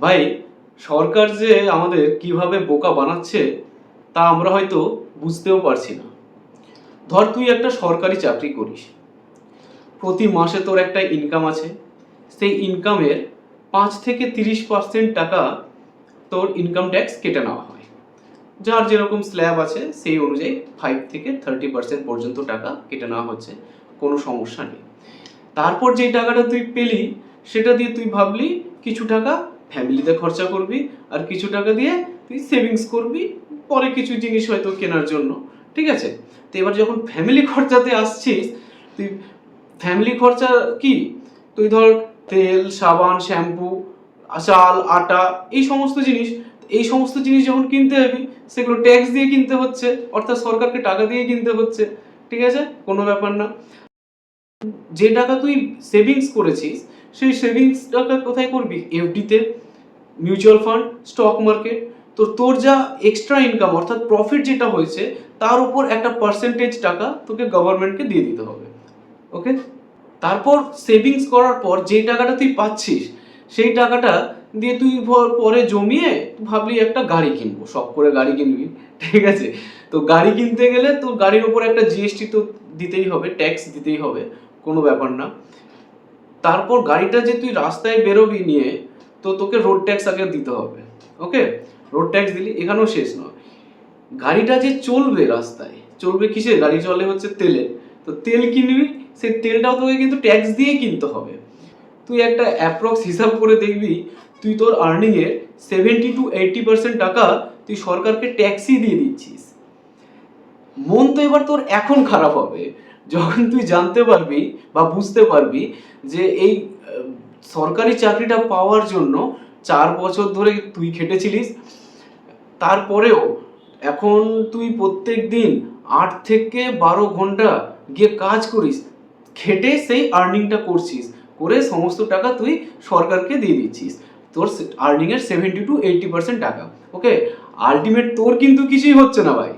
ভাই, সরকার যে আমাদের কিভাবে বোকা বানাচ্ছে তা আমরা হয়তো বুঝতেও পারছি না। ধর তুই একটা সরকারি চাকরি করিস, প্রতি মাসে তোর একটা ইনকাম আছে, সেই ইনকামের 5 থেকে 30% টাকা তোর ইনকাম ট্যাক্স কেটে নেওয়া হয়। যার যেরকম স্ল্যাব আছে সেই অনুযায়ী 5 থেকে 30% পর্যন্ত টাকা কেটে নেওয়া হচ্ছে, কোনো সমস্যা নেই। তারপর যেই টাকাটা তুই পেলি সেটা দিয়ে তুই ভাবলি কিছু টাকা ফ্যামিলিতে খরচা করবি, আর কিছু টাকা দিয়ে তুই সেভিংস করবি পরে কিছু জিনিস হয়তো কেনার জন্য। ঠিক আছে? তো এবার যখন ফ্যামিলি খরচাতে আসছিস, তুই ফ্যামিলি খরচা কি, তুই ধর তেল, সাবান, শ্যাম্পু, চাল, আটা, এই সমস্ত জিনিস যখন কিনতে যাবি, সেগুলো ট্যাক্স দিয়ে কিনতে হচ্ছে, অর্থাৎ সরকারকে টাকা দিয়ে কিনতে হচ্ছে। ঠিক আছে? কোনো ব্যাপার না। যে টাকা তুই সেভিংস করেছিস, সেই সেভিংস টাকা কোথায় করবি? এফডিতে, মিউচুয়াল ফান্ড, স্টক মার্কেট। তো তোর যা এক্সট্রা ইনকাম অর্থাৎ প্রফিট যেটা হয়েছে, তার উপর একটা পার্সেন্টেজ টাকা তোকে গভর্নমেন্টকে দিয়ে দিতে হবে। ওকে? তারপর সেভিংস করার পর যে টাকাটা তুই পাচ্ছিস, সেই টাকাটা দিয়ে তুই পরে জমিয়ে ভাবলি একটা গাড়ি কিনবো, শখ করে গাড়ি কিনবি। ঠিক আছে? তো গাড়ি কিনতে গেলে তো গাড়ির উপর একটা জিএসটি তো দিতেই হবে, ট্যাক্স দিতেই হবে, কোনো ব্যাপার না। তারপর গাড়িটা যে তুই রাস্তায় বেরোবি নিয়ে, তো তোকে রোড ট্যাক্স আগে দিতে হবে। ওকে? রোড ট্যাক্স দিলি, এখানেও শেষ নয়। গাড়িটা যে চলবে রাস্তায়, চলবে কিসে? গাড়ি চলে হচ্ছে তেলে। তো তেল কিনবি, সেই তেলটাও তোকে কিন্তু ট্যাক্স দিয়ে কিনতে হবে। তুই একটা অ্যাপ্রক্স হিসাব করে দেখবি, তুই তোর আর্নিংয়ের 70 to 80% টাকা তুই সরকারকে ট্যাক্সই দিয়ে দিচ্ছিস। মন তো এবার তোর এখন খারাপ হবে যখন তুই জানতে পারবি বা বুঝতে পারবি যে এই সরকারি চাকরিটা পাওয়ার জন্য 4 বছর ধরে তুই খেটেছিলিস, তারপরেও এখন তুই প্রত্যেক দিন 8 থেকে 12 ঘন্টা গিয়ে কাজ করিস, খেটে সেই আর্নিংটা করছিস, করে সমস্ত টাকা তুই সরকারকে দিয়ে দিচ্ছিস, তোর আর্নিংয়ের 70 to 80% টাকা। ওকে? আলটিমেট তোর কিন্তু কিছুই হচ্ছে না ভাই।